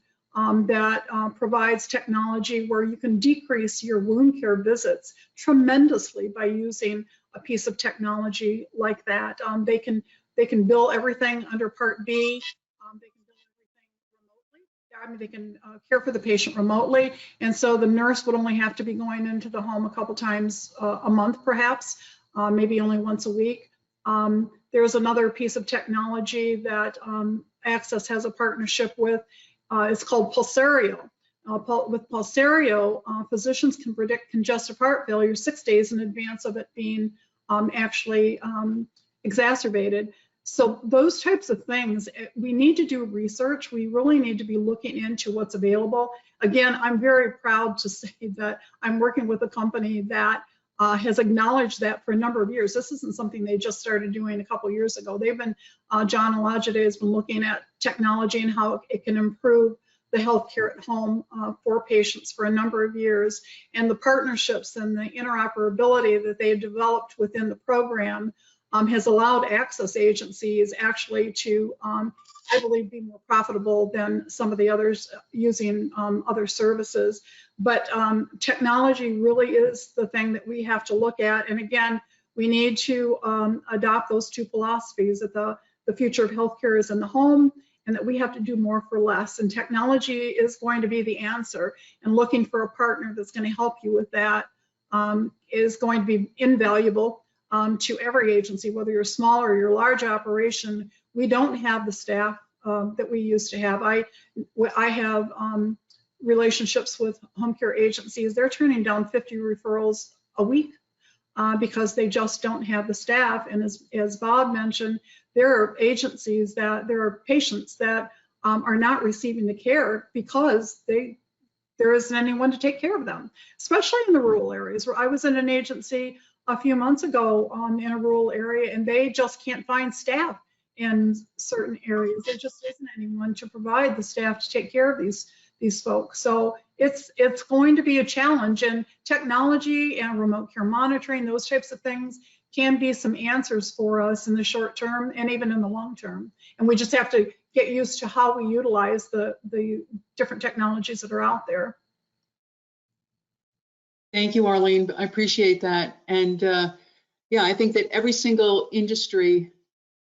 that provides technology where you can decrease your wound care visits tremendously by using a piece of technology like that. They can bill everything under Part B. They can bill everything remotely. I mean, they can care for the patient remotely, and so the nurse would only have to be going into the home a couple times a month, perhaps, maybe only once a week. There's another piece of technology that Axxess has a partnership with. It's called Pulsario. With Pulsario, physicians can predict congestive heart failure 6 days in advance of it being actually exacerbated. So those types of things, we need to do research. We really need to be looking into what's available. Again, I'm very proud to say that I'm working with a company that has acknowledged that for a number of years. This isn't something they just started doing a couple years ago. They've been, John Alajade has been looking at technology and how it can improve the healthcare at home for patients for a number of years. And the partnerships and the interoperability that they've developed within the program has allowed Axxess agencies actually to, I believe, be more profitable than some of the others using other services. But technology really is the thing that we have to look at. And again, we need to adopt those two philosophies, that the future of healthcare is in the home and that we have to do more for less. And technology is going to be the answer. And looking for a partner that's going to help you with that is going to be invaluable to every agency, whether you're small or you're a large operation. We don't have the staff that we used to have. I have relationships with home care agencies. They're turning down 50 referrals a week because they just don't have the staff. And as Bob mentioned, there are agencies that, there are patients that are not receiving the care because there isn't anyone to take care of them, especially in the rural areas. Where I was in an agency a few months ago in a rural area, and they just can't find staff in certain areas. There just isn't anyone to provide the staff to take care of these folks. So it's going to be a challenge, and technology and remote care monitoring, those types of things can be some answers for us in the short term and even in the long term. And we just have to get used to how we utilize the different technologies that are out there. Thank you, Arlene. I appreciate that. And yeah, I think that every single industry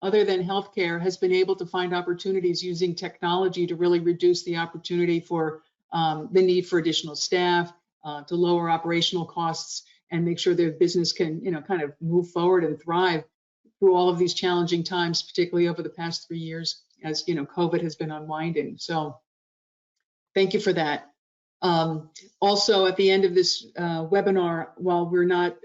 other than healthcare has been able to find opportunities using technology to really reduce the opportunity for the need for additional staff, to lower operational costs and make sure their business can, kind of move forward and thrive through all of these challenging times, particularly over the past 3 years as, COVID has been unwinding. So thank you for that. Also, at the end of this webinar, while we're not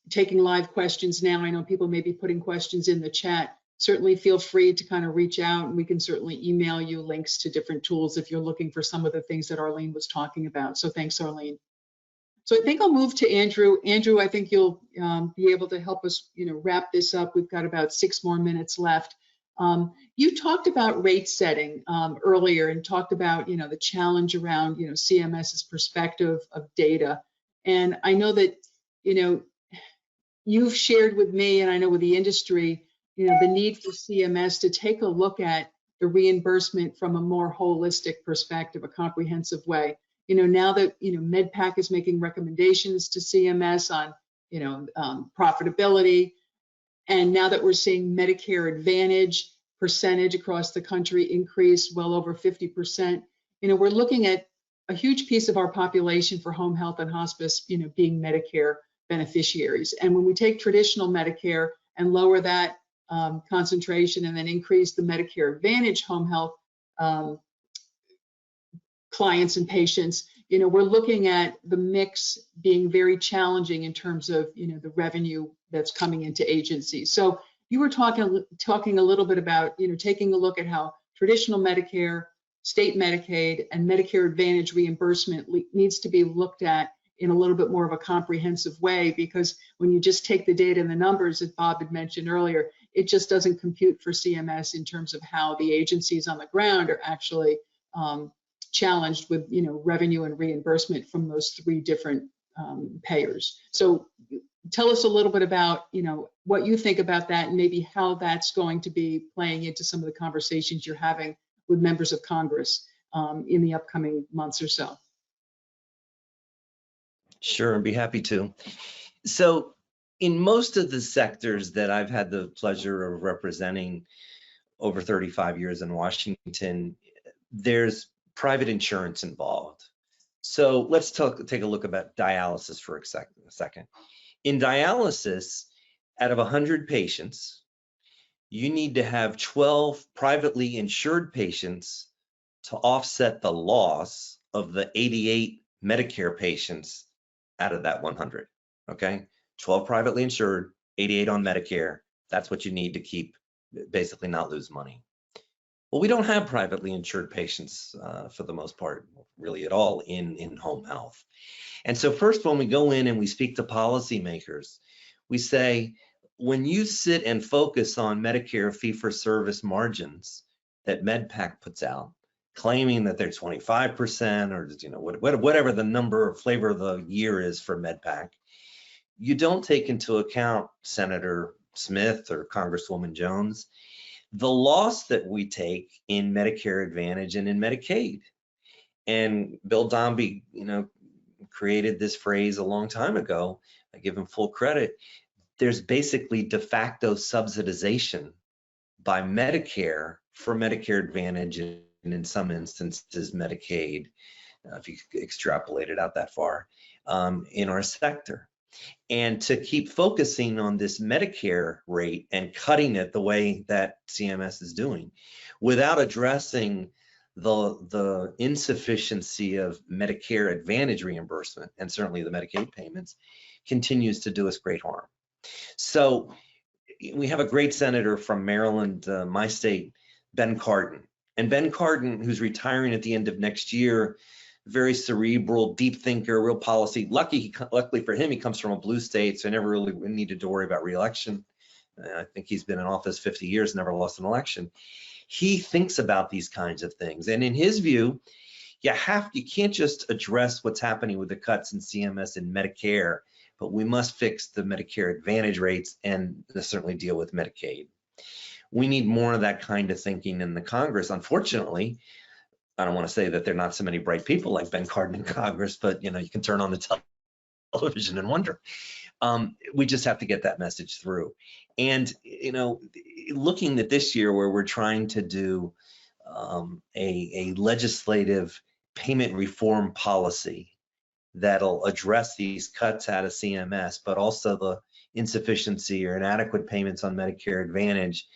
taking live questions now, I know people may be putting questions in the chat. Certainly feel free to kind of reach out, and we can certainly email you links to different tools if you're looking for some of the things that Arlene was talking about. So thanks, Arlene. So I think I'll move to Andrew. Andrew, I think you'll be able to help us, wrap this up. We've got about 6 more minutes left. You talked about rate setting earlier and talked about, the challenge around, CMS's perspective of data. And I know that, you've shared with me, and I know with the industry, the need for CMS to take a look at the reimbursement from a more holistic perspective, a comprehensive way. Now that, MedPAC is making recommendations to CMS on, profitability, and now that we're seeing Medicare Advantage percentage across the country increase well over 50%, we're looking at a huge piece of our population for home health and hospice, being Medicare beneficiaries. And when we take traditional Medicare and lower that concentration and then increase the Medicare Advantage home health clients and patients, we're looking at the mix being very challenging in terms of, the revenue that's coming into agencies. So you were talking a little bit about, taking a look at how traditional Medicare state Medicaid and Medicare Advantage reimbursement needs to be looked at in a little bit more of a comprehensive way, because when you just take the data and the numbers that Bob had mentioned earlier, it just doesn't compute for CMS in terms of how the agencies on the ground are actually challenged with, revenue and reimbursement from those three different payers. So tell us a little bit about, what you think about that and maybe how that's going to be playing into some of the conversations you're having with members of Congress in the upcoming months or so. Sure, I'd be happy to. So in most of the sectors that I've had the pleasure of representing over 35 years in Washington, there's private insurance involved. So let's take a look about dialysis for a second. In dialysis, out of 100 patients, you need to have 12 privately insured patients to offset the loss of the 88 Medicare patients out of that 100, okay? 12 privately insured, 88 on Medicare. That's what you need to keep, basically not lose money. Well, we don't have privately insured patients for the most part, really at all, in home health. And so first, when we go in and we speak to policymakers, we say, when you sit and focus on Medicare fee-for-service margins that MedPAC puts out, claiming that they're 25% or whatever the number or flavor of the year is for MedPAC, you don't take into account, Senator Smith or Congresswoman Jones, the loss that we take in Medicare Advantage and in Medicaid. And Bill Dombey, created this phrase a long time ago. I give him full credit. There's basically de facto subsidization by Medicare for Medicare Advantage and in some instances Medicaid, if you extrapolate it out that far, in our sector. And to keep focusing on this Medicare rate and cutting it the way that CMS is doing without addressing the insufficiency of Medicare Advantage reimbursement and certainly the Medicaid payments continues to do us great harm. So we have a great senator from Maryland, my state, Ben Cardin. And Ben Cardin, who's retiring at the end of next year, very cerebral, deep thinker, real policy. Luckily for him, he comes from a blue state, so I never really needed to worry about re-election. I think he's been in office 50 years, never lost an election. He thinks about these kinds of things. And in his view, you can't just address what's happening with the cuts in CMS and Medicare, but we must fix the Medicare Advantage rates and certainly deal with Medicaid. We need more of that kind of thinking in the Congress. Unfortunately, I don't want to say that there are not so many bright people like Ben Cardin in Congress, but you can turn on the television and wonder. We just have to get that message through. And looking at this year where we're trying to do a legislative payment reform policy that'll address these cuts out of CMS, but also the insufficiency or inadequate payments on Medicare Advantage.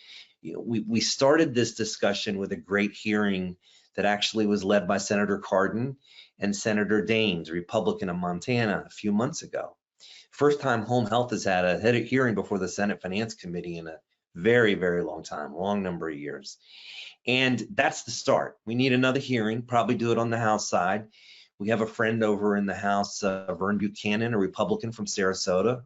We started this discussion with a great hearing that actually was led by Senator Cardin and Senator Daines, Republican of Montana, a few months ago. First time home health has had a hearing before the Senate Finance Committee in a very, very long time, long number of years. And that's the start. We need another hearing, probably do it on the House side. We have a friend over in the House, Vern Buchanan, a Republican from Sarasota.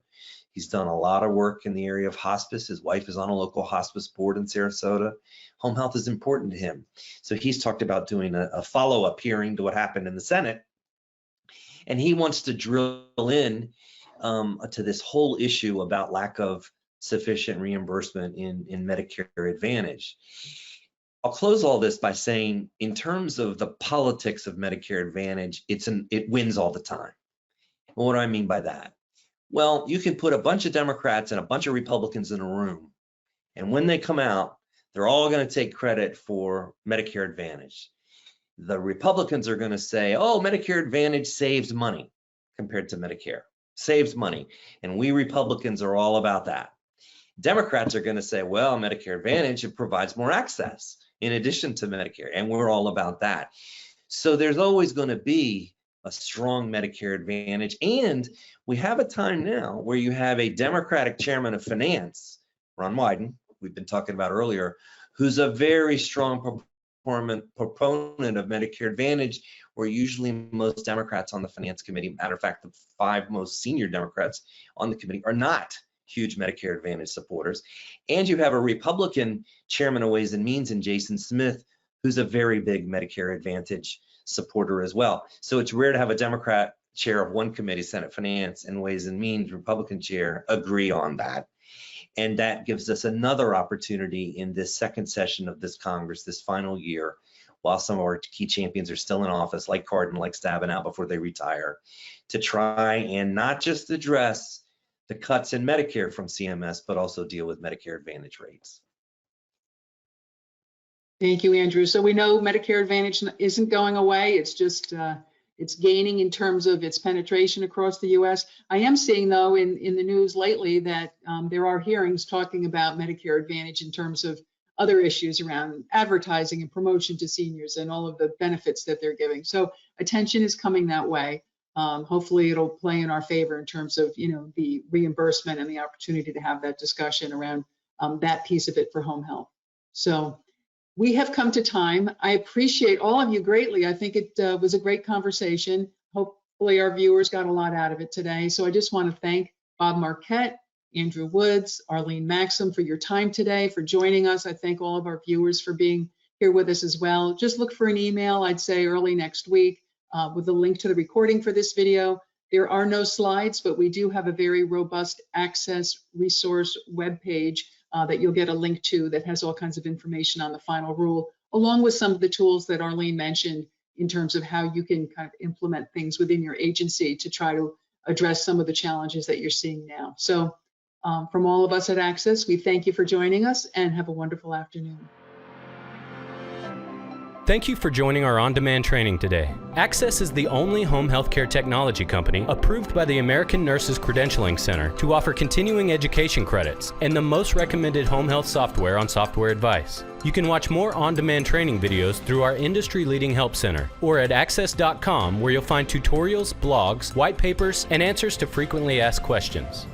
He's done a lot of work in the area of hospice. His wife is on a local hospice board in Sarasota. Home health is important to him. So he's talked about doing a follow-up hearing to what happened in the Senate. And he wants to drill in to this whole issue about lack of sufficient reimbursement in Medicare Advantage. I'll close all this by saying, in terms of the politics of Medicare Advantage, it wins all the time. Well, what do I mean by that? Well, you can put a bunch of Democrats and a bunch of Republicans in a room, and when they come out, they're all going to take credit for Medicare Advantage. The Republicans are going to say, oh, Medicare Advantage saves money compared to Medicare, saves money. And we Republicans are all about that. Democrats are going to say, well, Medicare Advantage, it provides more access in addition to Medicare, and we're all about that. So there's always going to be a strong Medicare Advantage. And we have a time now where you have a Democratic chairman of finance, Ron Wyden, we've been talking about earlier, who's a very strong proponent of Medicare Advantage were usually most Democrats on the Finance Committee. Matter of fact, the 5 most senior Democrats on the committee are not huge Medicare Advantage supporters. And you have a Republican chairman of Ways and Means in Jason Smith, who's a very big Medicare Advantage supporter as well. So it's rare to have a Democrat chair of one committee, Senate Finance, and Ways and Means Republican chair agree on that. And that gives us another opportunity in this second session of this Congress, this final year, while some of our key champions are still in office, like Cardin, like Stabenow before they retire, to try and not just address the cuts in Medicare from CMS, but also deal with Medicare Advantage rates. Thank you, Andrew. So we know Medicare Advantage isn't going away. It's just, it's gaining in terms of its penetration across the U.S. I am seeing, though, in the news lately that there are hearings talking about Medicare Advantage in terms of other issues around advertising and promotion to seniors and all of the benefits that they're giving. So attention is coming that way. Hopefully it'll play in our favor in terms of, the reimbursement and the opportunity to have that discussion around that piece of it for home health. So we have come to time. I appreciate all of you greatly. I think it was a great conversation. Hopefully our viewers got a lot out of it today. So I just want to thank Bob Marquette, Andrew Woods, Arlene Maxim for your time today, for joining us. I thank all of our viewers for being here with us as well. Just look for an email, I'd say early next week, with a link to the recording for this video. There are no slides, but we do have a very robust Axxess resource webpage that you'll get a link to that has all kinds of information on the final rule, along with some of the tools that Arlene mentioned in terms of how you can kind of implement things within your agency to try to address some of the challenges that you're seeing now. So from all of us at Axxess, we thank you for joining us and have a wonderful afternoon. Thank you for joining our on-demand training today. Axxess is the only home healthcare technology company approved by the American Nurses Credentialing Center to offer continuing education credits and the most recommended home health software on Software Advice. You can watch more on-demand training videos through our industry-leading help center or at axxess.com, where you'll find tutorials, blogs, white papers, and answers to frequently asked questions.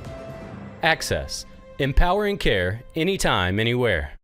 Axxess, empowering care anytime, anywhere.